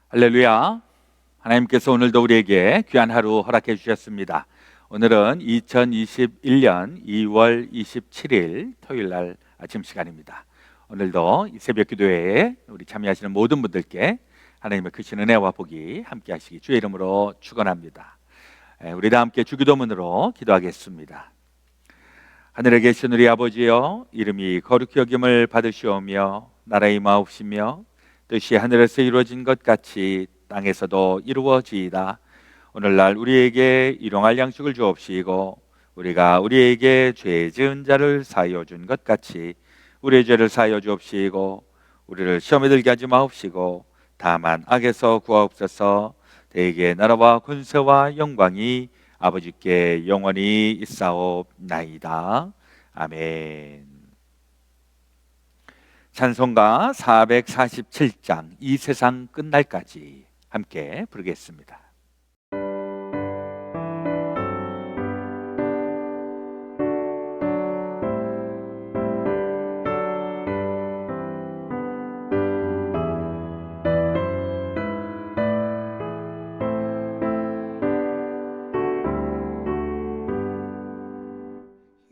할렐루야. 하나님께서 오늘도 우리에게 귀한 하루 허락해 주셨습니다. 오늘은 2021년 2월 27일 토요일 날 아침 시간입니다. 오늘도 이 새벽 기도회에 우리 참여하시는 모든 분들께 하나님의 크신 은혜와 복이 함께 하시기 주의 이름으로 축원합니다. 우리 다 함께 주기도문으로 기도하겠습니다. 하늘에 계신 우리 아버지여, 이름이 거룩히 여김을 받으시오며 나라의 마옵시며 뜻이 하늘에서 이루어진 것 같이 땅에서도 이루어지이다. 오늘날 우리에게 일용할 양식을 주옵시고 우리가 우리에게 죄 지은 자를 사하여 준 것 같이 우리의 죄를 사하여 주옵시고 우리를 시험에 들게 하지 마옵시고 다만 악에서 구하옵소서. 대개 나라와 권세와 영광이 아버지께 영원히 있사옵나이다. 아멘. 찬송가 447장 이 세상 끝날까지 함께 부르겠습니다.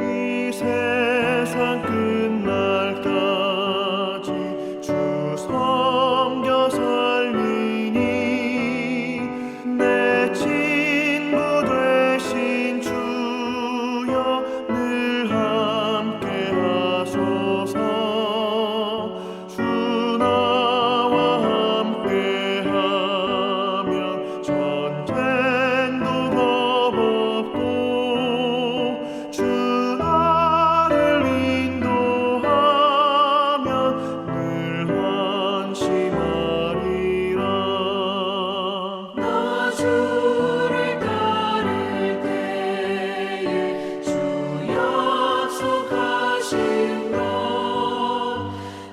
이 세상 끝날까지 주 섬겨 살리니 내 친구 되신 주여 늘 함께 하소서. 주 나와 함께 하면 전쟁도 겁없고 주 나를 인도하면 늘 안심하리라. 나 주를 따를 때에 주 약속하신 것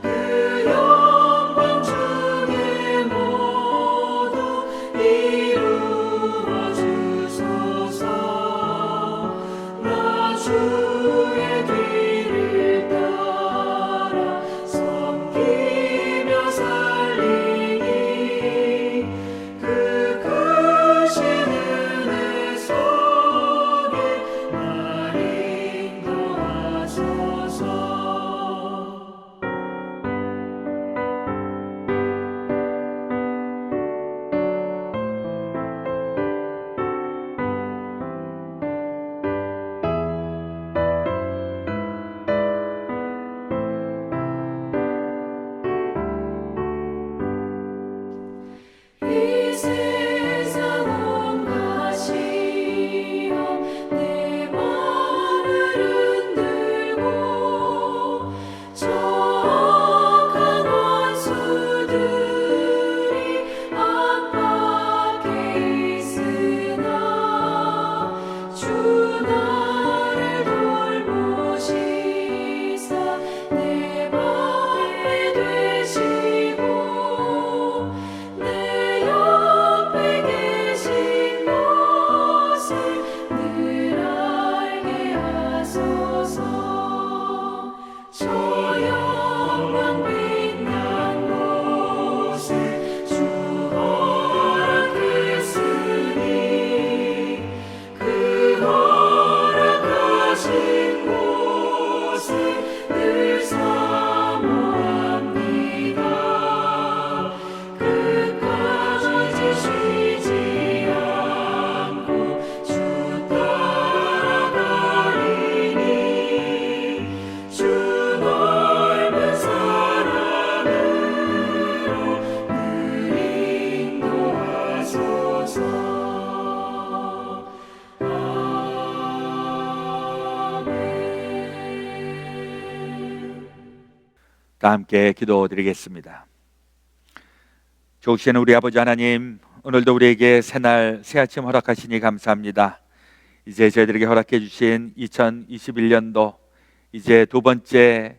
그 영광 중에 모두 이루어 주소서. 나 주의 뒤를 따라 섬기며 살리니 그 크신 은혜 속에 날 인도하소서. 이 세상 온갖 시험 내 마음을 흔들고 저악한 원수들이 압박해 있으나 주 나를 돌보시사 내 방패 되시고 내 옆에 계신 것을 늘 알게 하소서. 저 영광 빛난 곳에 주 허락했으니 그 허락하신 곳에 늘 사모합니다. 끝까지 쉬지 않고 주 따라가리니 주 넓은 사랑으로 늘 인도하소서. 아멘. 다 함께 기도드리겠습니다. 좋으신 우리 아버지 하나님, 오늘도 우리에게 새날 새아침 허락하시니 감사합니다. 이제 저희들에게 허락해 주신 2021년도 이제 두 번째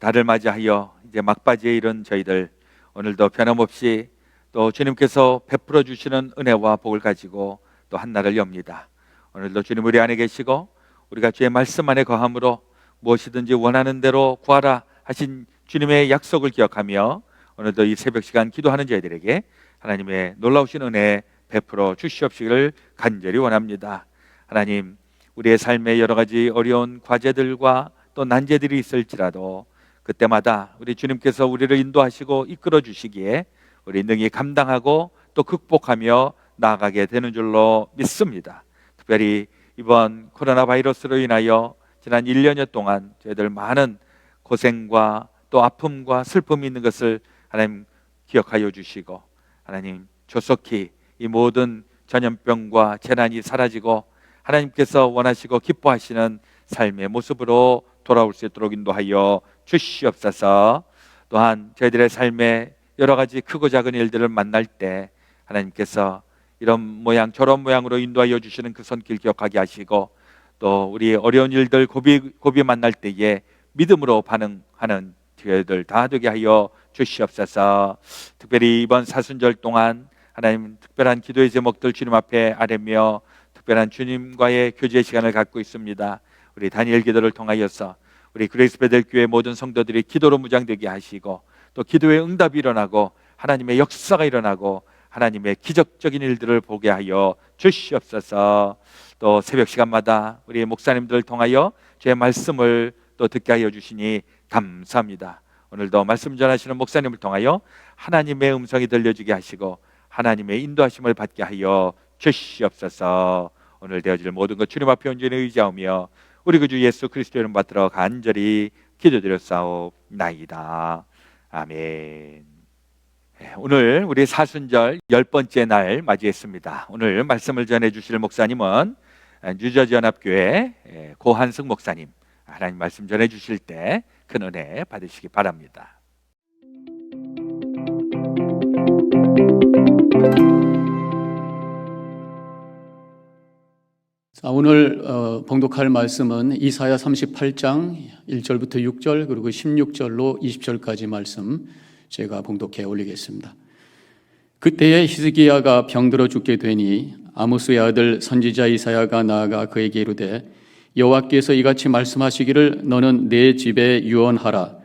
달을 맞이하여 이제 막바지에 이른 저희들, 오늘도 변함없이 또 주님께서 베풀어 주시는 은혜와 복을 가지고 또 한날을 엽니다. 오늘도 주님 우리 안에 계시고 우리가 주의 말씀 안에 거함으로 무엇이든지 원하는 대로 구하라 하신 주님의 약속을 기억하며 오늘도 이 새벽 시간 기도하는 저희들에게 하나님의 놀라우신 은혜 베풀어 주시옵시기를 간절히 원합니다. 하나님, 우리의 삶에 여러 가지 어려운 과제들과 또 난제들이 있을지라도 그때마다 우리 주님께서 우리를 인도하시고 이끌어 주시기에 우리 능히 감당하고 또 극복하며 나아가게 되는 줄로 믿습니다. 특별히 이번 코로나 바이러스로 인하여 지난 1년여 동안 저희들 많은 고생과 또 아픔과 슬픔이 있는 것을 하나님 기억하여 주시고, 하나님 조속히 이 모든 전염병과 재난이 사라지고 하나님께서 원하시고 기뻐하시는 삶의 모습으로 돌아올 수 있도록 인도하여 주시옵소서. 또한 저희들의 삶에 여러 가지 크고 작은 일들을 만날 때 하나님께서 이런 모양 저런 모양으로 인도하여 주시는 그 손길 기억하게 하시고, 또 우리 어려운 일들 고비 만날 때에 믿음으로 반응하는 저희들 다 되게 하여 주시옵소서. 특별히 이번 사순절 동안 하나님 특별한 기도의 제목들 주님 앞에 아뢰며 특별한 주님과의 교제의 시간을 갖고 있습니다. 우리 다니엘 기도를 통하여서 우리 그레이스 베델교회 모든 성도들이 기도로 무장되게 하시고, 또 기도의 응답이 일어나고 하나님의 역사가 일어나고 하나님의 기적적인 일들을 보게 하여 주시옵소서. 또 새벽 시간마다 우리 목사님들을 통하여 주의 말씀을 또 듣게 하여 주시니 감사합니다. 오늘도 말씀 전하시는 목사님을 통하여 하나님의 음성이 들려주게 하시고 하나님의 인도하심을 받게 하여 주시옵소서. 오늘 되어질 모든 것 주님 앞에 온전히 의지하며 우리 구주 예수 그리스도의 이름 받들어 간절히 기도드렸사옵나이다. 아멘. 오늘 우리 사순절 10번째 날 맞이했습니다. 오늘 말씀을 전해주실 목사님은 뉴저지 연합교회 고한승 목사님. 하나님 말씀 전해주실 때 큰 은혜 받으시기 바랍니다. 자, 오늘 봉독할 말씀은 이사야 38장 1절부터 6절 그리고 16절로 20절까지 말씀 제가 봉독해 올리겠습니다. 그때에 히스기야가 병들어 죽게 되니 아모스의 아들 선지자 이사야가 나아가 그에게 이르되 여호와께서 이같이 말씀하시기를 너는 내 집에 유언하라.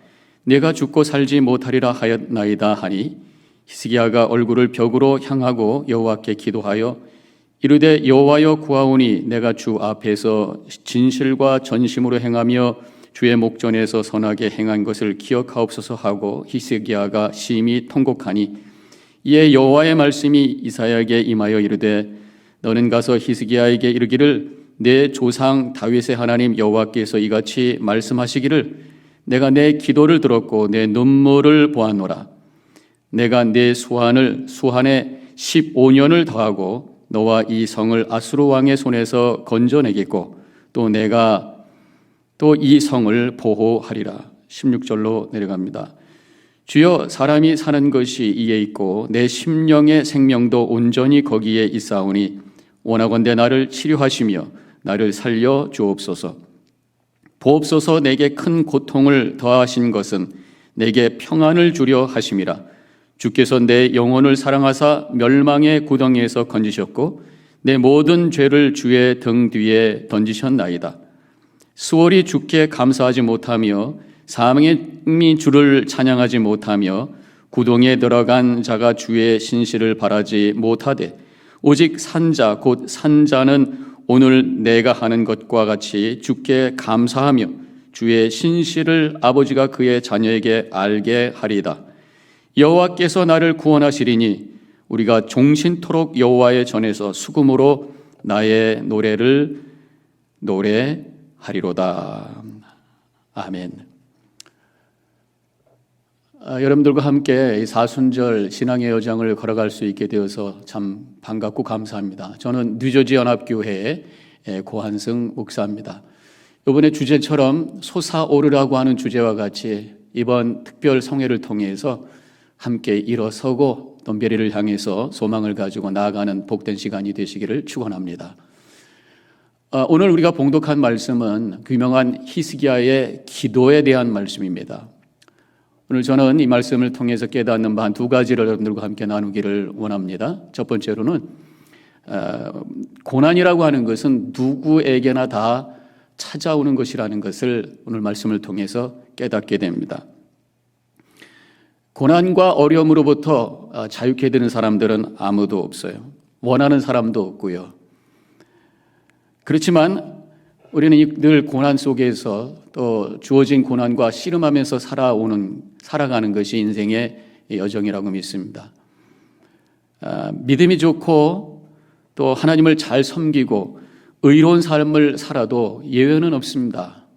내가 죽고 살지 못하리라 하였나이다 하니 히스기야가 얼굴을 벽으로 향하고 여호와께 기도하여 이르되 여호와여 구하오니 내가 주 앞에서 진실과 전심으로 행하며 주의 목전에서 선하게 행한 것을 기억하옵소서 하고 히스기야가 심히 통곡하니 이에 여호와의 말씀이 이사야에게 임하여 이르되 너는 가서 히스기야에게 이르기를 내 조상 다윗의 하나님 여호와께서 이같이 말씀하시기를 내가 내 기도를 들었고 내 눈물을 보았노라. 내가 내 수한에 15년을 더하고 너와 이 성을 아수르 왕의 손에서 건져내겠고 또 내가 또 이 성을 보호하리라. 16절로 내려갑니다. 주여 사람이 사는 것이 이에 있고 내 심령의 생명도 온전히 거기에 있사오니 원하건대 나를 치료하시며 나를 살려 주옵소서. 보옵소서. 내게 큰 고통을 더하신 것은 내게 평안을 주려 하심이라. 주께서 내 영혼을 사랑하사 멸망의 구덩이에서 건지셨고 내 모든 죄를 주의 등 뒤에 던지셨나이다. 수월이 주께 감사하지 못하며 사망이 주를 찬양하지 못하며 구덩이에 들어간 자가 주의 신실을 바라지 못하되 오직 산자 곧 산자는 오늘 내가 하는 것과 같이 주께 감사하며 주의 신실을 아버지가 그의 자녀에게 알게 하리이다. 여호와께서 나를 구원하시리니 우리가 종신토록 여호와의 전에서 수금으로 나의 노래를 노래하리로다. 아멘. 여러분들과 함께 사순절 신앙의 여정을 걸어갈 수 있게 되어서 참 반갑고 감사합니다. 저는 뉴저지 연합교회의 고한승 목사입니다. 이번에 주제처럼 솟아오르라고 하는 주제와 같이 이번 특별 성회를 통해서 함께 일어서고 또 미래를 향해서 소망을 가지고 나아가는 복된 시간이 되시기를 축원합니다. 오늘 우리가 봉독한 말씀은 유명한 히스기야의 기도에 대한 말씀입니다. 오늘 저는 이 말씀을 통해서 깨닫는 바 한 두 가지를 여러분들과 함께 나누기를 원합니다. 첫 번째로는 고난이라고 하는 것은 누구에게나 다 찾아오는 것이라는 것을 오늘 말씀을 통해서 깨닫게 됩니다. 고난과 어려움으로부터 자유케 되는 사람들은 아무도 없어요. 원하는 사람도 없고요. 그렇지만 우리는 늘 고난 속에서 또 주어진 고난과 씨름하면서 살아가는 것이 인생의 여정이라고 믿습니다. 믿음이 좋고 또 하나님을 잘 섬기고 의로운 삶을 살아도 예외는 없습니다.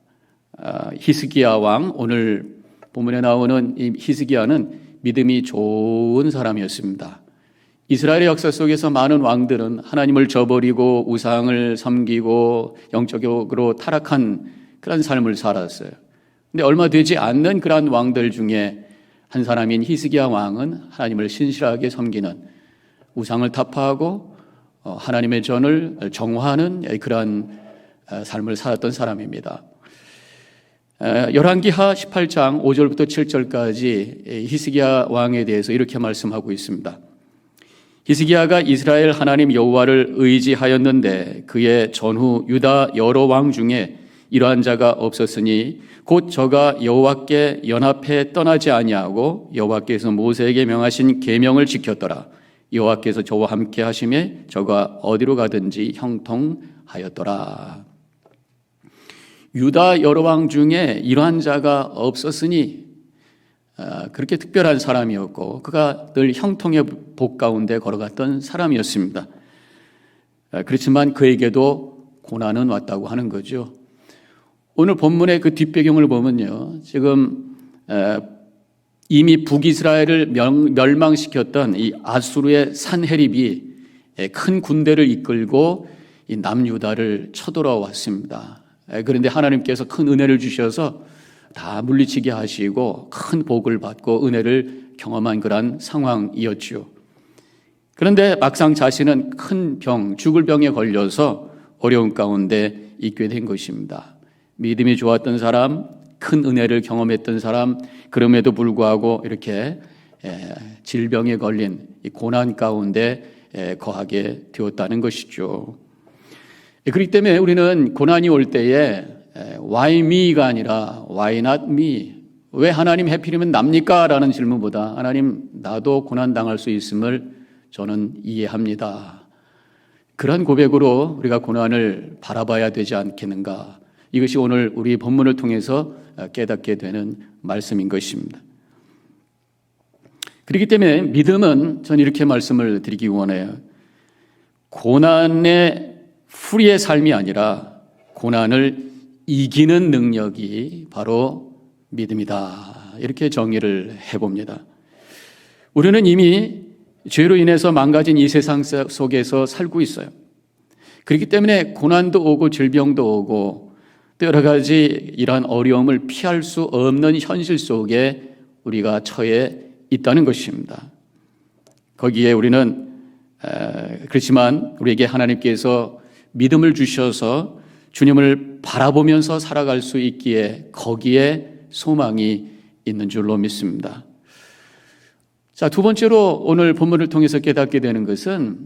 히스기야 왕, 오늘 본문에 나오는 이 히스기야는 믿음이 좋은 사람이었습니다. 이스라엘의 역사 속에서 많은 왕들은 하나님을 저버리고 우상을 섬기고 영적으로 타락한 그런 삶을 살았어요. 근데 얼마 되지 않는 그러한 왕들 중에 한 사람인 히스기야 왕은 하나님을 신실하게 섬기는, 우상을 타파하고 하나님의 전을 정화하는 그러한 삶을 살았던 사람입니다. 열왕기하 18장 5절부터 7절까지 히스기야 왕에 대해서 이렇게 말씀하고 있습니다. 히스기야가 이스라엘 하나님 여호와를 의지하였는데 그의 전후 유다 여러 왕 중에 이러한 자가 없었으니 곧 저가 여호와께 연합해 떠나지 아니하고 여호와께서 모세에게 명하신 계명을 지켰더라. 여호와께서 저와 함께 하심에 저가 어디로 가든지 형통하였더라. 유다 여러 왕 중에 이러한 자가 없었으니 그렇게 특별한 사람이었고 그가 늘 형통의 복 가운데 걸어갔던 사람이었습니다. 그렇지만 그에게도 고난은 왔다고 하는 거죠. 오늘 본문의 그 뒷배경을 보면요, 지금 이미 북이스라엘을 멸망시켰던 이 아수르의 산헤립이 큰 군대를 이끌고 이 남유다를 쳐돌아왔습니다. 그런데 하나님께서 큰 은혜를 주셔서 다 물리치게 하시고 큰 복을 받고 은혜를 경험한 그런 상황이었죠. 그런데 막상 자신은 큰 병, 죽을 병에 걸려서 어려운 가운데 있게 된 것입니다. 믿음이 좋았던 사람, 큰 은혜를 경험했던 사람, 그럼에도 불구하고 이렇게 질병에 걸린 이 고난 가운데 거하게 되었다는 것이죠. 그렇기 때문에 우리는 고난이 올 때에 why me가 아니라 why not me? 왜 하나님 해필이면 납니까? 라는 질문보다 하나님 나도 고난당할 수 있음을 저는 이해합니다. 그런 고백으로 우리가 고난을 바라봐야 되지 않겠는가? 이것이 오늘 우리 본문을 통해서 깨닫게 되는 말씀인 것입니다. 그렇기 때문에 믿음은 저는 이렇게 말씀을 드리기 원해요. 고난의 풀이의 삶이 아니라 고난을 이기는 능력이 바로 믿음이다. 이렇게 정의를 해봅니다. 우리는 이미 죄로 인해서 망가진 이 세상 속에서 살고 있어요. 그렇기 때문에 고난도 오고 질병도 오고 또 여러 가지 이러한 어려움을 피할 수 없는 현실 속에 우리가 처해 있다는 것입니다. 거기에 우리는 그렇지만 우리에게 하나님께서 믿음을 주셔서 주님을 바라보면서 살아갈 수 있기에 거기에 소망이 있는 줄로 믿습니다. 자, 두 번째로 오늘 본문을 통해서 깨닫게 되는 것은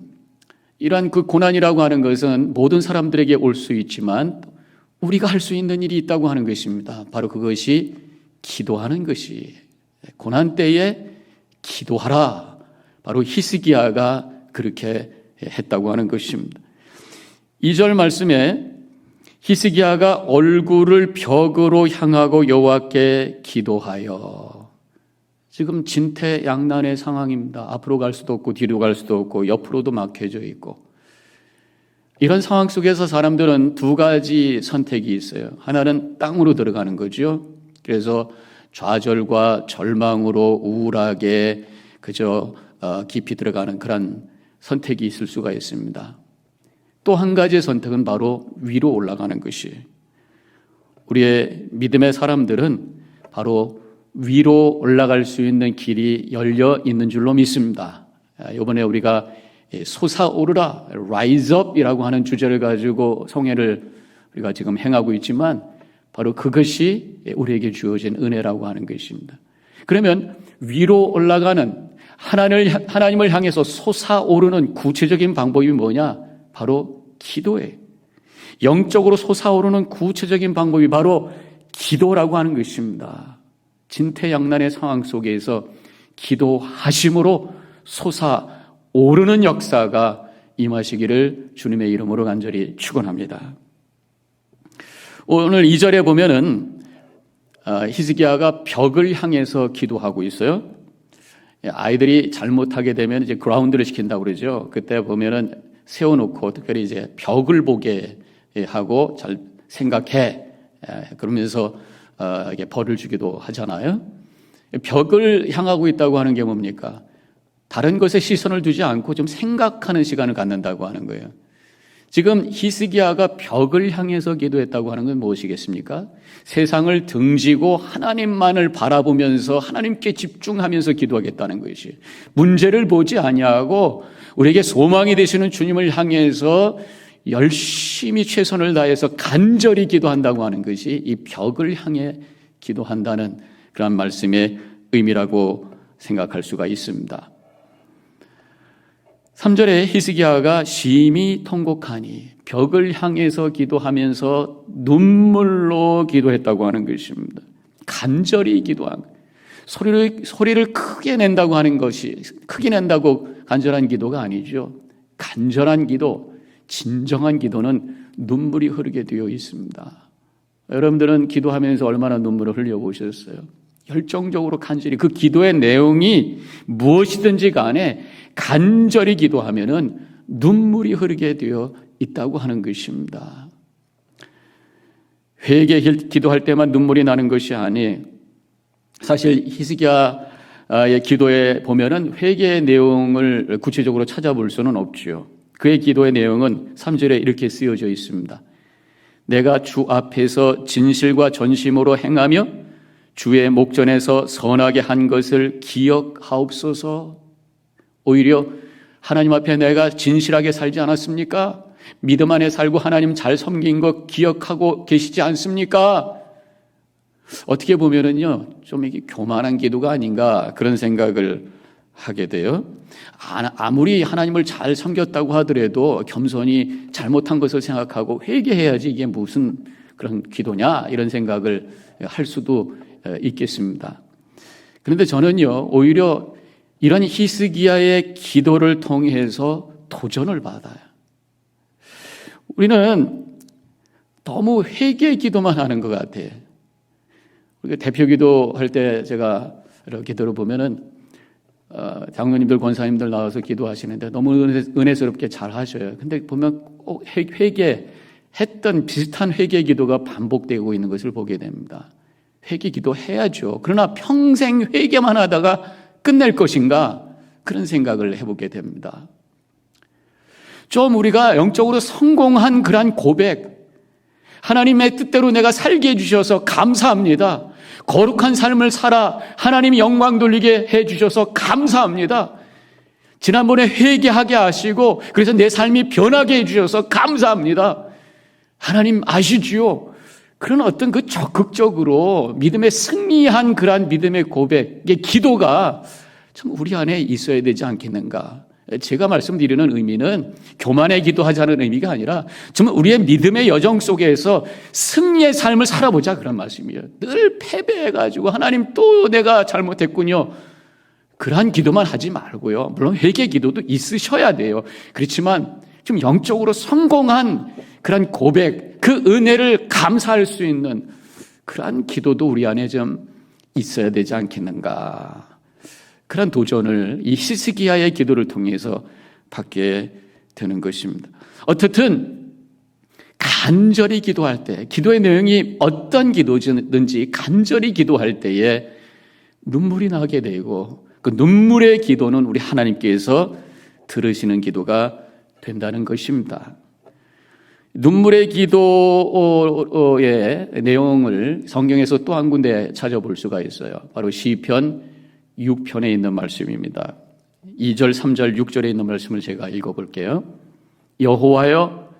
이러한 그 고난이라고 하는 것은 모든 사람들에게 올 수 있지만 우리가 할 수 있는 일이 있다고 하는 것입니다. 바로 그것이 기도하는 것이, 고난 때에 기도하라. 바로 히스기야가 그렇게 했다고 하는 것입니다. 2절 말씀에 히스기야가 얼굴을 벽으로 향하고 여호와께 기도하여, 지금 진퇴양난의 상황입니다. 앞으로 갈 수도 없고 뒤로 갈 수도 없고 옆으로도 막혀져 있고, 이런 상황 속에서 사람들은 두 가지 선택이 있어요. 하나는 땅으로 들어가는 거죠. 그래서 좌절과 절망으로 우울하게 그저 깊이 들어가는 그런 선택이 있을 수가 있습니다. 또 한 가지의 선택은 바로 위로 올라가는 것이에요. 우리의 믿음의 사람들은 바로 위로 올라갈 수 있는 길이 열려 있는 줄로 믿습니다. 이번에 우리가 솟아오르라, rise up이라고 하는 주제를 가지고 성회를 우리가 지금 행하고 있지만 바로 그것이 우리에게 주어진 은혜라고 하는 것입니다. 그러면 위로 올라가는 하나님을 향해서 솟아오르는 구체적인 방법이 뭐냐? 바로 기도예요. 영적으로 솟아오르는 구체적인 방법이 바로 기도라고 하는 것입니다. 진퇴양난의 상황 속에서 기도하심으로 솟아오르는 역사가 임하시기를 주님의 이름으로 간절히 축원합니다. 오늘 2절에 보면은 히스기야가 벽을 향해서 기도하고 있어요. 아이들이 잘못하게 되면 이제 그라운드를 시킨다고 그러죠. 그때 보면은 세워놓고 특별히 이제 벽을 보게 하고 잘 생각해 그러면서 이게 벌을 주기도 하잖아요. 벽을 향하고 있다고 하는 게 뭡니까? 다른 것에 시선을 두지 않고 좀 생각하는 시간을 갖는다고 하는 거예요. 지금 히스기야가 벽을 향해서 기도했다고 하는 건 무엇이겠습니까? 세상을 등지고 하나님만을 바라보면서 하나님께 집중하면서 기도하겠다는 것이, 문제를 보지 아니하고 우리에게 소망이 되시는 주님을 향해서 열심히 최선을 다해서 간절히 기도한다고 하는 것이 이 벽을 향해 기도한다는 그런 말씀의 의미라고 생각할 수가 있습니다. 3절에 히스기야가 심히 통곡하니, 벽을 향해서 기도하면서 눈물로 기도했다고 하는 것입니다. 간절히 기도한, 소리를 크게 낸다고 하는 것이, 크게 낸다고 간절한 기도가 아니죠. 간절한 기도, 진정한 기도는 눈물이 흐르게 되어 있습니다. 여러분들은 기도하면서 얼마나 눈물을 흘려보셨어요? 열정적으로 간절히 그 기도의 내용이 무엇이든지 간에 간절히 기도하면은 눈물이 흐르게 되어 있다고 하는 것입니다. 회개 기도할 때만 눈물이 나는 것이 아니, 사실 히스기야의 기도에 보면은 회개의 내용을 구체적으로 찾아볼 수는 없지요. 그의 기도의 내용은 3절에 이렇게 쓰여져 있습니다. 내가 주 앞에서 진실과 전심으로 행하며 주의 목전에서 선하게 한 것을 기억하옵소서. 오히려 하나님 앞에 내가 진실하게 살지 않았습니까? 믿음 안에 살고 하나님 잘 섬긴 거 기억하고 계시지 않습니까? 어떻게 보면은요, 좀 이게 교만한 기도가 아닌가 그런 생각을 하게 돼요. 아무리 하나님을 잘 섬겼다고 하더라도 겸손히 잘못한 것을 생각하고 회개해야지 이게 무슨 그런 기도냐 이런 생각을 할 수도 있겠습니다. 그런데 저는요, 오히려 이런 히스기야의 기도를 통해서 도전을 받아요. 우리는 너무 회개 기도만 하는 것 같아요. 우리가 대표 기도할 때 제가 이렇게 들어보면은 장로님들, 권사님들 나와서 기도하시는데 너무 은혜스럽게 잘 하셔요. 근데 보면 회개했던 비슷한 회개 기도가 반복되고 있는 것을 보게 됩니다. 회개 기도 해야죠. 그러나 평생 회개만 하다가 끝낼 것인가? 그런 생각을 해보게 됩니다. 좀 우리가 영적으로 성공한 그러한 고백, 하나님의 뜻대로 내가 살게 해주셔서 감사합니다. 거룩한 삶을 살아 하나님이 영광 돌리게 해주셔서 감사합니다. 지난번에 회개하게 하시고 그래서 내 삶이 변하게 해주셔서 감사합니다. 하나님 아시지요? 그런 어떤 그 적극적으로 믿음에 승리한 그러한 믿음의 고백의 기도가 참 우리 안에 있어야 되지 않겠는가. 제가 말씀드리는 의미는 교만의 기도하자는 의미가 아니라 정말 우리의 믿음의 여정 속에서 승리의 삶을 살아보자 그런 말씀이에요. 늘 패배해가지고 하나님 또 내가 잘못했군요. 그러한 기도만 하지 말고요. 물론 회개 기도도 있으셔야 돼요. 그렇지만 좀 영적으로 성공한 그런 고백, 그 은혜를 감사할 수 있는 그러한 기도도 우리 안에 좀 있어야 되지 않겠는가. 그런 도전을 이 히스기야의 기도를 통해서 받게 되는 것입니다. 어쨌든 간절히 기도할 때, 기도의 내용이 어떤 기도든지 간절히 기도할 때에 눈물이 나게 되고 그 눈물의 기도는 우리 하나님께서 들으시는 기도가 된다는 것입니다. 눈물의 기도의 내용을 성경에서 또 한 군데 찾아볼 수가 있어요. 바로 시편 6편에 있는 말씀입니다. 2절, 3절, 6절에 있는 말씀을 제가 읽어볼게요. 여호와여,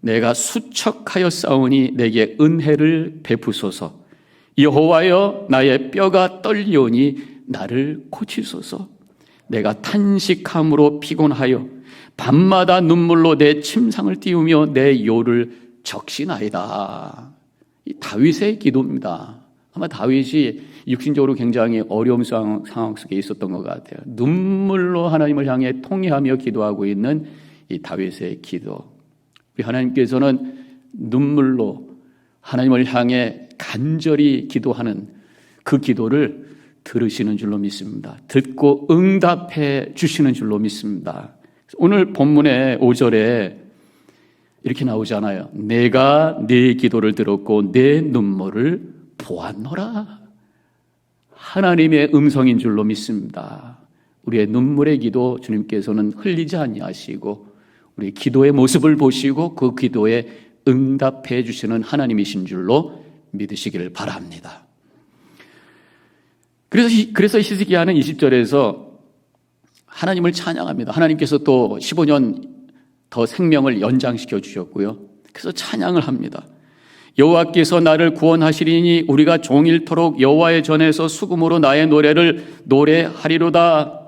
내가 수척하여 싸우니 내게 은혜를 베푸소서. 여호와여, 나의 뼈가 떨리오니 나를 고치소서. 내가 탄식함으로 피곤하여 밤마다 눈물로 내 침상을 띄우며 내 요를 적시나이다. 이 다윗의 기도입니다. 아마 다윗이 육신적으로 굉장히 어려운 상황 속에 있었던 것 같아요. 눈물로 하나님을 향해 통회하며 기도하고 있는 이 다윗의 기도. 우리 하나님께서는 눈물로 하나님을 향해 간절히 기도하는 그 기도를 들으시는 줄로 믿습니다. 듣고 응답해 주시는 줄로 믿습니다. 오늘 본문의 5절에 이렇게 나오잖아요. 내가 네 기도를 들었고 내 눈물을 보았노라. 하나님의 음성인 줄로 믿습니다. 우리의 눈물의 기도 주님께서는 흘리지 아니하시고 우리 기도의 모습을 보시고 그 기도에 응답해 주시는 하나님이신 줄로 믿으시기를 바랍니다. 그래서 히스기야는 20절에서 하나님을 찬양합니다. 하나님께서 또 15년 더 생명을 연장시켜 주셨고요. 그래서 찬양을 합니다. 여호와께서 나를 구원하시리니 우리가 종일토록 여호와의 전에서 수금으로 나의 노래를 노래하리로다.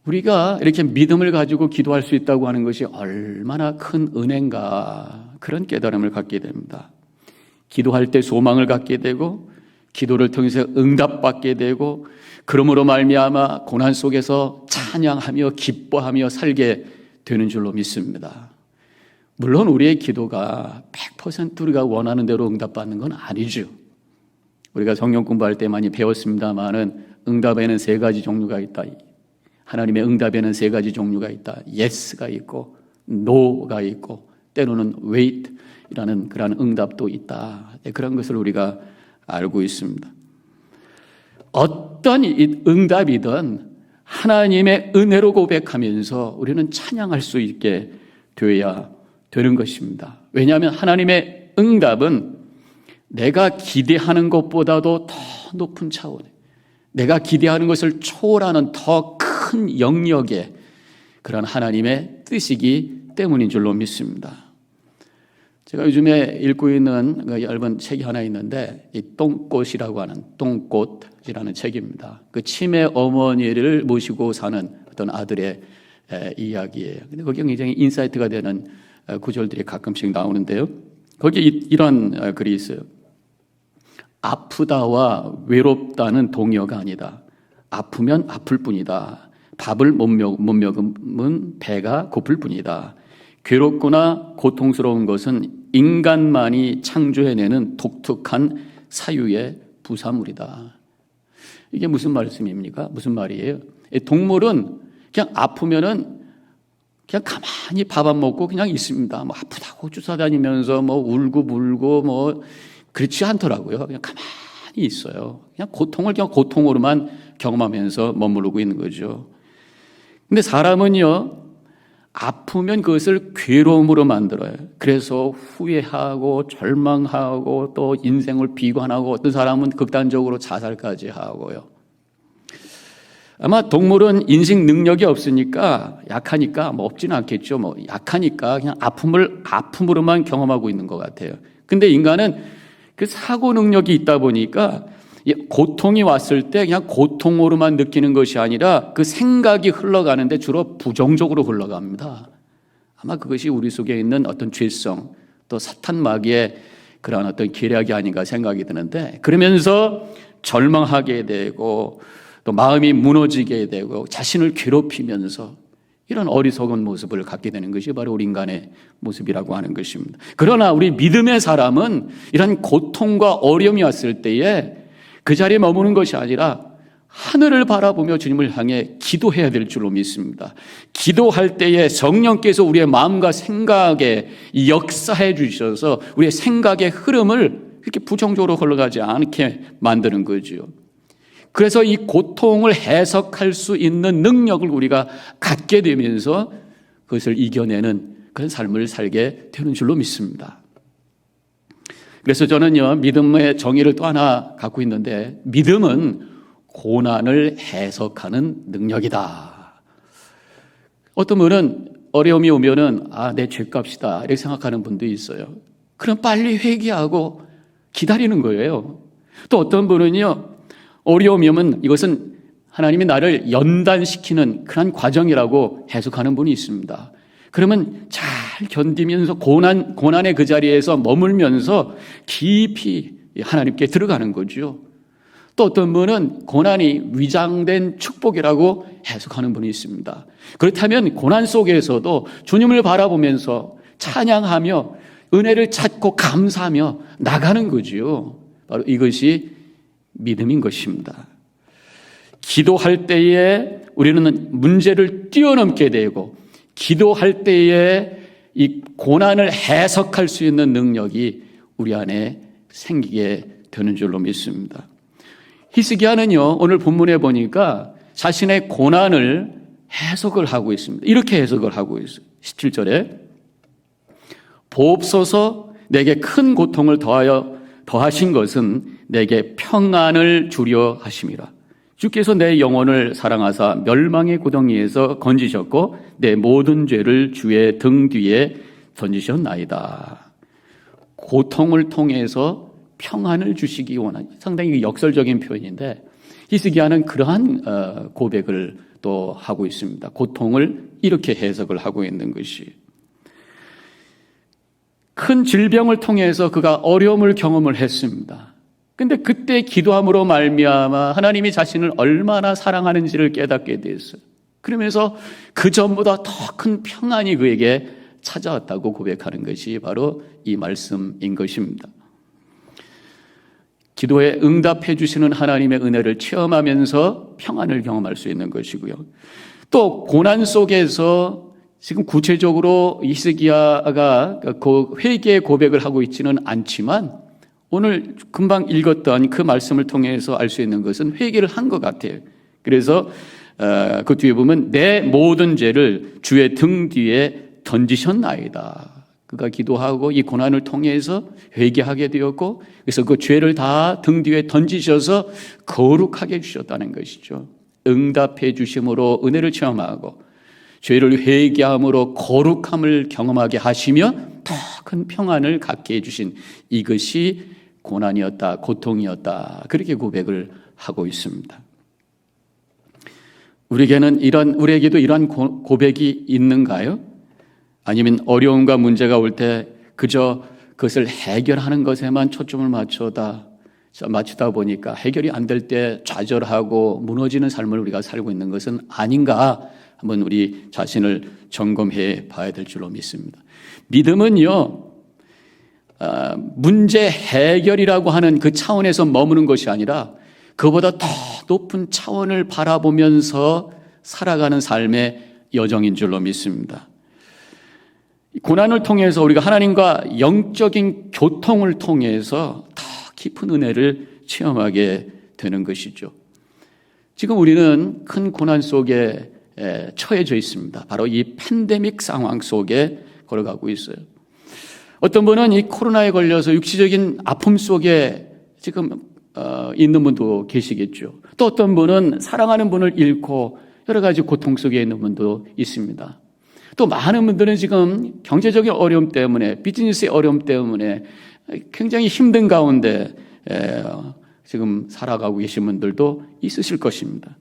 우리가 이렇게 믿음을 가지고 기도할 수 있다고 하는 것이 얼마나 큰 은혜인가, 그런 깨달음을 갖게 됩니다. 기도할 때 소망을 갖게 되고 기도를 통해서 응답받게 되고 그러므로 말미암아 고난 속에서 찬양하며 기뻐하며 살게 되는 줄로 믿습니다. 물론 우리의 기도가 100% 우리가 원하는 대로 응답받는 건 아니죠. 우리가 성경 공부할 때 많이 배웠습니다마는 응답에는 3가지 종류가 있다. 하나님의 응답에는 3가지 종류가 있다. Yes가 있고 No가 있고 때로는 Wait이라는 그런 응답도 있다. 그런 것을 우리가 알고 있습니다. 어떤 응답이든 하나님의 은혜로 고백하면서 우리는 찬양할 수 있게 되어야 되는 것입니다. 왜냐하면 하나님의 응답은 내가 기대하는 것보다도 더 높은 차원에, 내가 기대하는 것을 초월하는 더 큰 영역의 그런 하나님의 뜻이기 때문인 줄로 믿습니다. 제가 요즘에 읽고 있는 얇은 책이 하나 있는데 이 똥꽃이라고 하는 똥꽃이라는 책입니다. 그 치매 어머니를 모시고 사는 어떤 아들의 이야기예요. 근데 거기에 굉장히 인사이트가 되는 구절들이 가끔씩 나오는데요. 거기에 이런 글이 있어요. 아프다와 외롭다는 동요가 아니다. 아프면 아플 뿐이다. 밥을 못 먹으면 배가 고플 뿐이다. 괴롭거나 고통스러운 것은 인간만이 창조해내는 독특한 사유의 부산물이다. 이게 무슨 말씀입니까? 무슨 말이에요? 동물은 그냥 아프면은 그냥 가만히 밥 안 먹고 그냥 있습니다. 뭐 아프다고 쫓아다니면서 뭐 울고 물고 뭐 그렇지 않더라고요. 그냥 가만히 있어요. 그냥 고통을 그냥 고통으로만 경험하면서 머무르고 있는 거죠. 근데 사람은요, 아프면 그것을 괴로움으로 만들어요. 그래서 후회하고 절망하고 또 인생을 비관하고 어떤 사람은 극단적으로 자살까지 하고요. 아마 동물은 인식 능력이 없으니까 약하니까 뭐 없지는 않겠죠. 뭐 약하니까 그냥 아픔을 아픔으로만 경험하고 있는 것 같아요. 근데 인간은 그 사고 능력이 있다 보니까 고통이 왔을 때 그냥 고통으로만 느끼는 것이 아니라 그 생각이 흘러가는데 주로 부정적으로 흘러갑니다. 아마 그것이 우리 속에 있는 어떤 죄성 또 사탄 마귀의 그런 어떤 계략이 아닌가 생각이 드는데, 그러면서 절망하게 되고 또 마음이 무너지게 되고 자신을 괴롭히면서 이런 어리석은 모습을 갖게 되는 것이 바로 우리 인간의 모습이라고 하는 것입니다. 그러나 우리 믿음의 사람은 이런 고통과 어려움이 왔을 때에 그 자리에 머무는 것이 아니라 하늘을 바라보며 주님을 향해 기도해야 될 줄로 믿습니다. 기도할 때에 성령께서 우리의 마음과 생각에 역사해 주셔서 우리의 생각의 흐름을 이렇게 부정적으로 흘러가지 않게 만드는 거죠. 그래서 이 고통을 해석할 수 있는 능력을 우리가 갖게 되면서 그것을 이겨내는 그런 삶을 살게 되는 줄로 믿습니다. 그래서 저는요, 믿음의 정의를 또 하나 갖고 있는데, 믿음은 고난을 해석하는 능력이다. 어떤 분은 어려움이 오면은 내 죄값이다 이렇게 생각하는 분도 있어요. 그럼 빨리 회개하고 기다리는 거예요. 또 어떤 분은요, 어려움이 오면 이것은 하나님이 나를 연단시키는 그런 과정이라고 해석하는 분이 있습니다. 그러면 잘 견디면서 고난의 그 자리에서 머물면서 깊이 하나님께 들어가는 거죠. 또 어떤 분은 고난이 위장된 축복이라고 해석하는 분이 있습니다. 그렇다면 고난 속에서도 주님을 바라보면서 찬양하며 은혜를 찾고 감사하며 나가는 거지요. 바로 이것이 믿음인 것입니다. 기도할 때에 우리는 문제를 뛰어넘게 되고, 기도할 때에 이 고난을 해석할 수 있는 능력이 우리 안에 생기게 되는 줄로 믿습니다. 히스기야는요, 오늘 본문에 보니까 자신의 고난을 해석을 하고 있습니다. 이렇게 해석을 하고 있어요. 17절에 보옵소서, 내게 큰 고통을 더하신 것은 내게 평안을 주려 하심이라. 주께서 내 영혼을 사랑하사 멸망의 구덩이에서 건지셨고 내 모든 죄를 주의 등 뒤에 던지셨나이다. 고통을 통해서 평안을 주시기 원하니, 상당히 역설적인 표현인데 히스기야는 그러한 고백을 또 하고 있습니다. 고통을 이렇게 해석을 하고 있는 것이, 큰 질병을 통해서 그가 어려움을 경험을 했습니다. 근데 그때 기도함으로 말미암아 하나님이 자신을 얼마나 사랑하는지를 깨닫게 됐어요. 그러면서 그 전보다 더 큰 평안이 그에게 찾아왔다고 고백하는 것이 바로 이 말씀인 것입니다. 기도에 응답해 주시는 하나님의 은혜를 체험하면서 평안을 경험할 수 있는 것이고요. 또 고난 속에서 지금 구체적으로 히스기야가 그 회개의 고백을 하고 있지는 않지만 오늘 금방 읽었던 그 말씀을 통해서 알 수 있는 것은 회개를 한 것 같아요. 그래서 그 뒤에 보면 내 모든 죄를 주의 등 뒤에 던지셨나이다. 그가 기도하고 이 고난을 통해서 회개하게 되었고, 그래서 그 죄를 다 등 뒤에 던지셔서 거룩하게 해주셨다는 것이죠. 응답해 주심으로 은혜를 체험하고 죄를 회개함으로 거룩함을 경험하게 하시며 더 큰 평안을 갖게 해주신, 이것이 고난이었다, 고통이었다, 그렇게 고백을 하고 있습니다. 우리에게도 이러한 고백이 있는가요? 아니면 어려움과 문제가 올 때 그저 그것을 해결하는 것에만 초점을 맞추다 보니까 해결이 안 될 때 좌절하고 무너지는 삶을 우리가 살고 있는 것은 아닌가, 한번 우리 자신을 점검해 봐야 될 줄로 믿습니다. 믿음은요, 문제 해결이라고 하는 그 차원에서 머무는 것이 아니라 그보다 더 높은 차원을 바라보면서 살아가는 삶의 여정인 줄로 믿습니다. 고난을 통해서 우리가 하나님과 영적인 교통을 통해서 더 깊은 은혜를 체험하게 되는 것이죠. 지금 우리는 큰 고난 속에 처해져 있습니다. 바로 이 팬데믹 상황 속에 걸어가고 있어요. 어떤 분은 이 코로나에 걸려서 육체적인 아픔 속에 지금 있는 분도 계시겠죠. 또 어떤 분은 사랑하는 분을 잃고 여러 가지 고통 속에 있는 분도 있습니다. 또 많은 분들은 지금 경제적인 어려움 때문에, 비즈니스의 어려움 때문에 굉장히 힘든 가운데 지금 살아가고 계신 분들도 있으실 것입니다.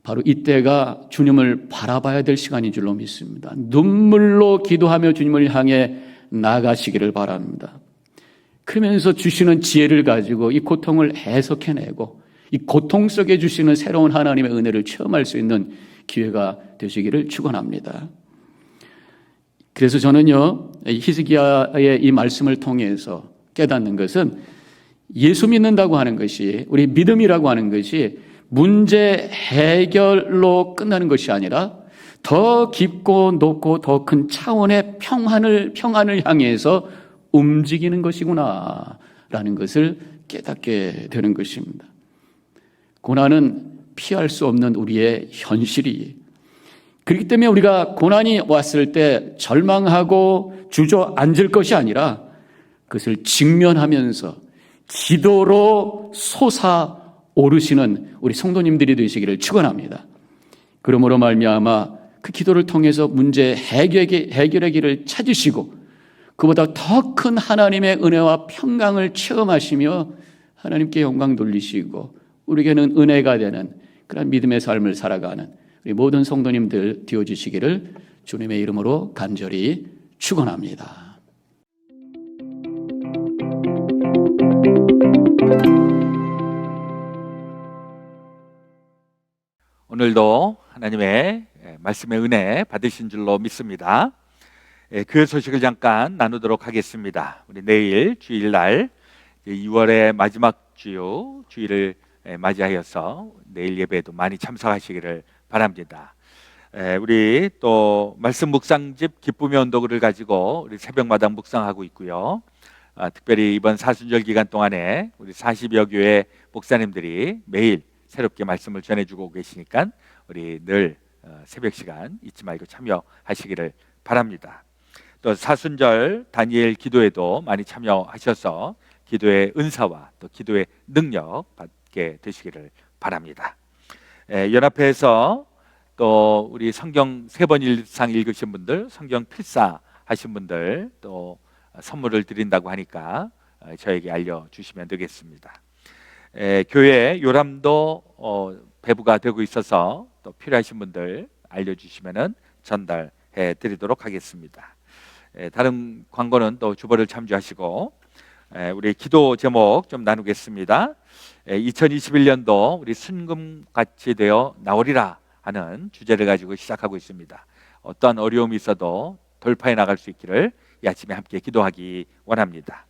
바로 이때가 주님을 바라봐야 될 시간인 줄로 믿습니다. 눈물로 기도하며 주님을 향해 나가시기를 바랍니다. 그러면서 주시는 지혜를 가지고 이 고통을 해석해내고 이 고통 속에 주시는 새로운 하나님의 은혜를 체험할 수 있는 기회가 되시기를 축원합니다. 그래서 저는요, 히스기야의 이 말씀을 통해서 깨닫는 것은 예수 믿는다고 하는 것이, 우리 믿음이라고 하는 것이 문제 해결로 끝나는 것이 아니라 더 깊고 높고 더 큰 차원의 평안을 향해서 움직이는 것이구나라는 것을 깨닫게 되는 것입니다. 고난은 피할 수 없는 우리의 현실이, 그렇기 때문에 우리가 고난이 왔을 때 절망하고 주저앉을 것이 아니라 그것을 직면하면서 기도로 솟아오르시는 우리 성도님들이 되시기를 축원합니다. 그러므로 말미암아 그 기도를 통해서 문제 해결의 길을 찾으시고 그보다 더 큰 하나님의 은혜와 평강을 체험하시며 하나님께 영광 돌리시고 우리에게는 은혜가 되는 그런 믿음의 삶을 살아가는 우리 모든 성도님들 되어주시기를 주님의 이름으로 간절히 축원합니다. 오늘도 하나님의 말씀의 은혜 받으신 줄로 믿습니다. 그 소식을 잠깐 나누도록 하겠습니다. 우리 내일 주일날 2월의 마지막 주일을 맞이하여서 내일 예배에도 많이 참석하시기를 바랍니다. 우리 또 말씀 묵상집 기쁨의 언덕을 가지고 우리 새벽마당 묵상하고 있고요. 특별히 이번 사순절 기간 동안에 우리 40여 교회 목사님들이 매일 새롭게 말씀을 전해주고 계시니까 우리 늘 새벽 시간 잊지 말고 참여하시기를 바랍니다. 또 사순절 다니엘 기도에도 많이 참여하셔서 기도의 은사와 또 기도의 능력 받게 되시기를 바랍니다. 연합회에서 또 우리 성경 3번 이상 읽으신 분들, 성경 필사 하신 분들 또 선물을 드린다고 하니까 저에게 알려주시면 되겠습니다. 교회 요람도 배부가 되고 있어서 또 필요하신 분들 알려주시면 전달해 드리도록 하겠습니다. 다른 광고는 또 주보를 참조하시고 우리 기도 제목 좀 나누겠습니다. 2021년도 우리 순금같이 되어 나오리라 하는 주제를 가지고 시작하고 있습니다. 어떠한 어려움이 있어도 돌파해 나갈 수 있기를 이 아침에 함께 기도하기 원합니다.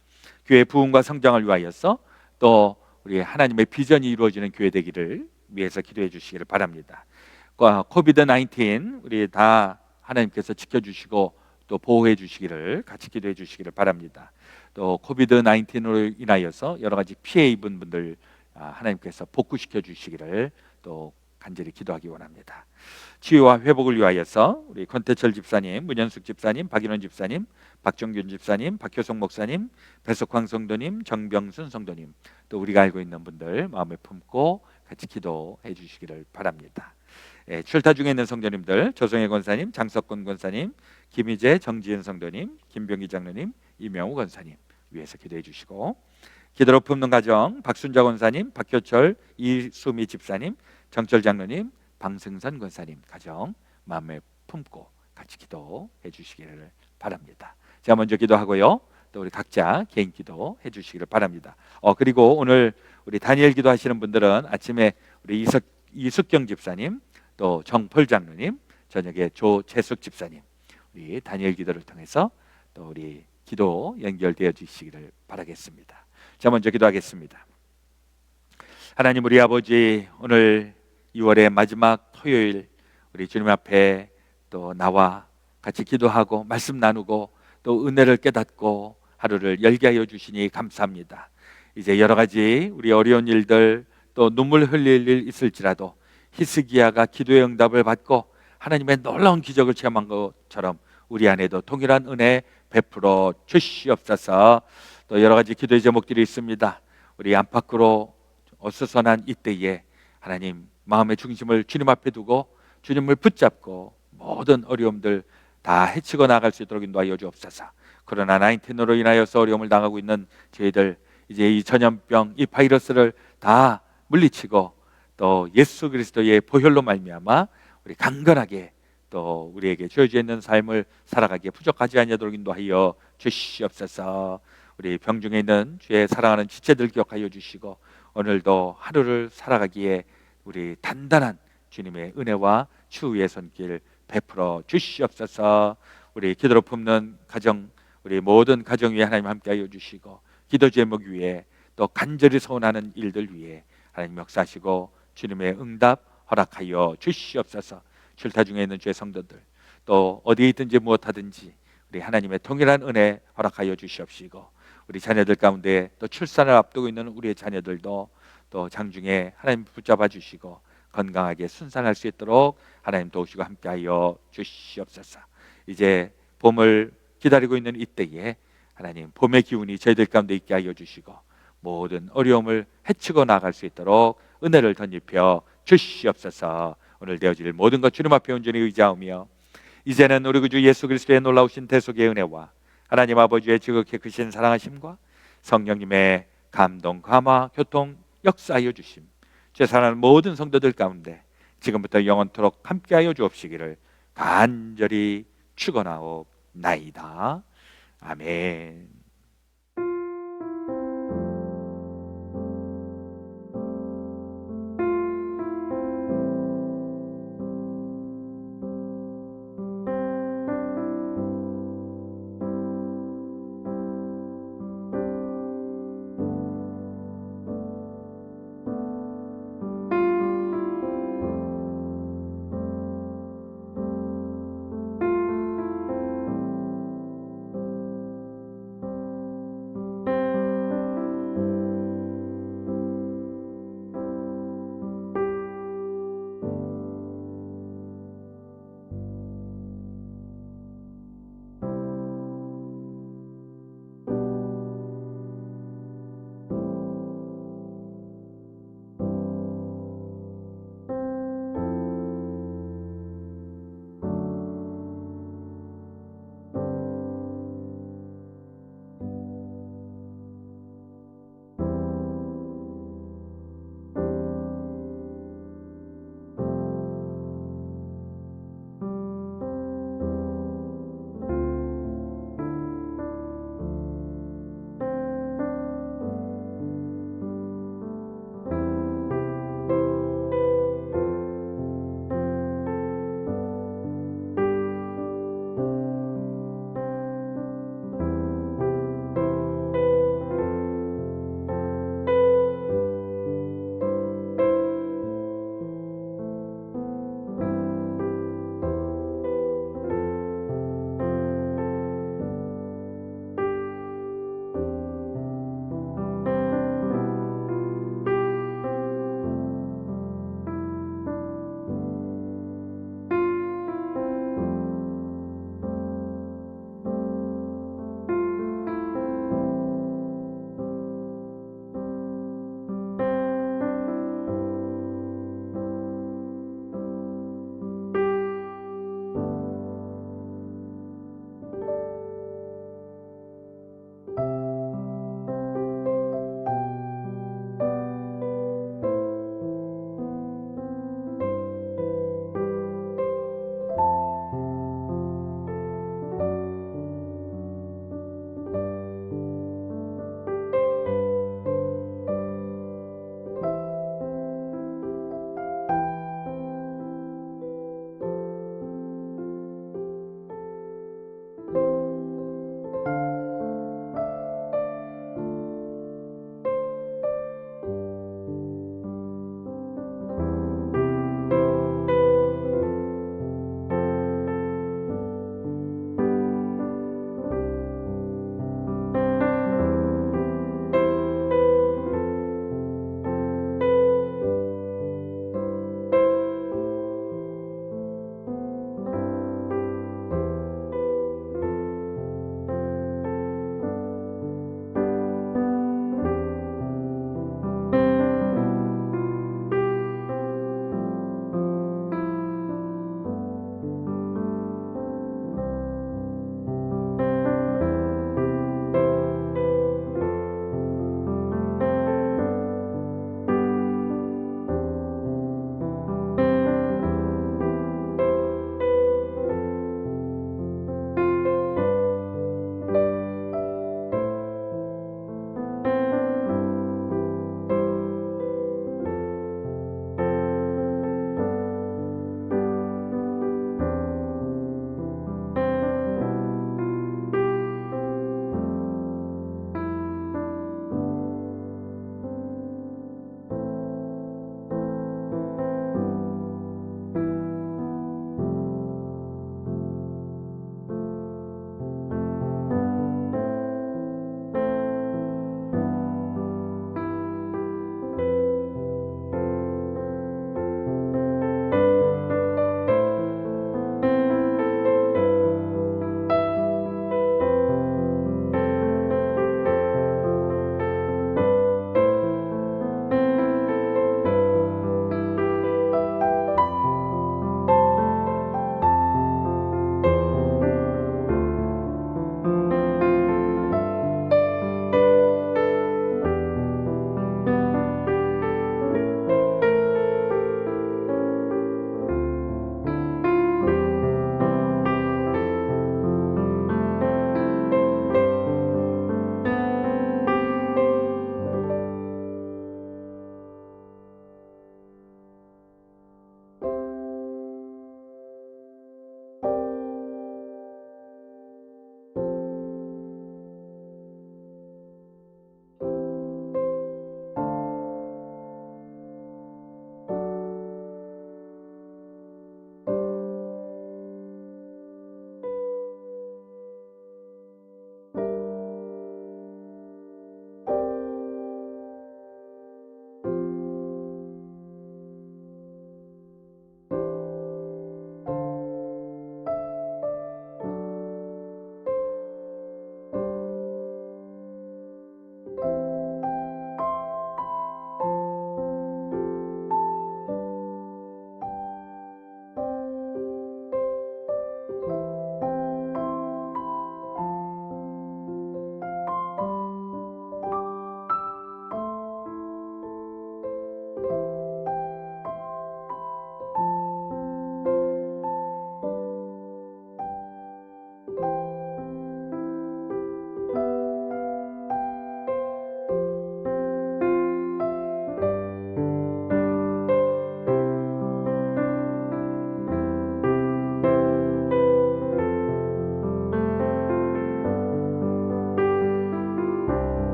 교회 부흥과 성장을 위하여서 또 우리 하나님의 비전이 이루어지는 교회 되기를 위해서 기도해 주시기를 바랍니다. 코비드-19 우리 다 하나님께서 지켜주시고 또 보호해 주시기를 같이 기도해 주시기를 바랍니다. 또 코비드-19으로 인하여서 여러 가지 피해 입은 분들 하나님께서 복구시켜 주시기를 또 간절히 기도하기 원합니다. 치유와 회복을 위하여서 우리 권태철 집사님, 문현숙 집사님, 박인원 집사님, 박정균 집사님, 박효성 목사님, 배석황 성도님, 정병순 성도님 또 우리가 알고 있는 분들 마음에 품고 같이 기도해 주시기를 바랍니다. 출타 중에 있는 성도님들 조성혜 권사님, 장석권 권사님, 김희재, 정지은 성도님, 김병희 장로님, 이명우 권사님 위해서 기도해 주시고 기도로 품는 가정 박순자 권사님, 박효철, 이수미 집사님, 정철 장로님, 방승선 권사님 가정 마음에 품고 같이 기도해 주시기를 바랍니다. 제가 먼저 기도하고요. 또 우리 각자 개인 기도해 주시기를 바랍니다. 그리고 오늘 우리 다니엘 기도하시는 분들은 아침에 우리 이숙경 집사님, 또 정펄 장로님, 저녁에 조재숙 집사님 우리 다니엘 기도를 통해서 또 우리 기도 연결되어 주시기를 바라겠습니다. 자, 먼저 기도하겠습니다. 하나님 우리 아버지, 오늘 2월의 마지막 토요일 우리 주님 앞에 또 나와 같이 기도하고 말씀 나누고 또 은혜를 깨닫고 하루를 열게 하여 주시니 감사합니다. 이제 여러 가지 우리 어려운 일들 또 눈물 흘릴 일 있을지라도 히스기야가 기도의 응답을 받고 하나님의 놀라운 기적을 체험한 것처럼 우리 안에도 동일한 은혜 베풀어 주시옵소서. 또 여러 가지 기도의 제목들이 있습니다. 우리 안팎으로 어수선한 이때에 하나님 마음의 중심을 주님 앞에 두고 주님을 붙잡고 모든 어려움들 다 헤치고 나갈 수 있도록 인도하여 주옵소서. 코로나 19으로 인하여서 어려움을 당하고 있는 저희들 이제 이 전염병, 이 바이러스를 다 물리치고 또 예수 그리스도의 보혈로 말미암아 우리 강건하게 또 우리에게 주어져 있는 삶을 살아가기에 부족하지 아니하도록 인도하여 주시옵소서. 우리 병중에 있는 주의 사랑하는 지체들 기억하여 주시고 오늘도 하루를 살아가기에 우리 단단한 주님의 은혜와 추후의 손길 베풀어 주시옵소서. 우리 기도로 품는 가정, 우리 모든 가정 위에 하나님 함께하여 주시고 기도 제목 위에 또 간절히 소원하는 일들 위에 하나님 역사하시고 주님의 응답 허락하여 주시옵소서. 출타 중에 있는 주의 성도들 또 어디에 있든지 무엇하든지 우리 하나님의 동일한 은혜 허락하여 주시옵시고 우리 자녀들 가운데 또 출산을 앞두고 있는 우리의 자녀들도 또 장중에 하나님 붙잡아 주시고 건강하게 순산할 수 있도록 하나님 도우시고 함께하여 주시옵소서. 이제 봄을 기다리고 있는 이때에 하나님 봄의 기운이 저희들 가운데 있게 하여 주시고 모든 어려움을 헤치고 나갈 수 있도록 은혜를 덧입혀 주시옵소서. 오늘 되어질 모든 것 주님 앞에 온전히 의지하오며 이제는 우리 구주 예수 그리스도의 놀라우신 대속의 은혜와 하나님 아버지의 지극히 크신 사랑하심과 성령님의 감동, 감화, 교통, 역사하여 주심 제 사랑하는 모든 성도들 가운데 지금부터 영원토록 함께하여 주옵시기를 간절히 축원하옵나이다. 아멘.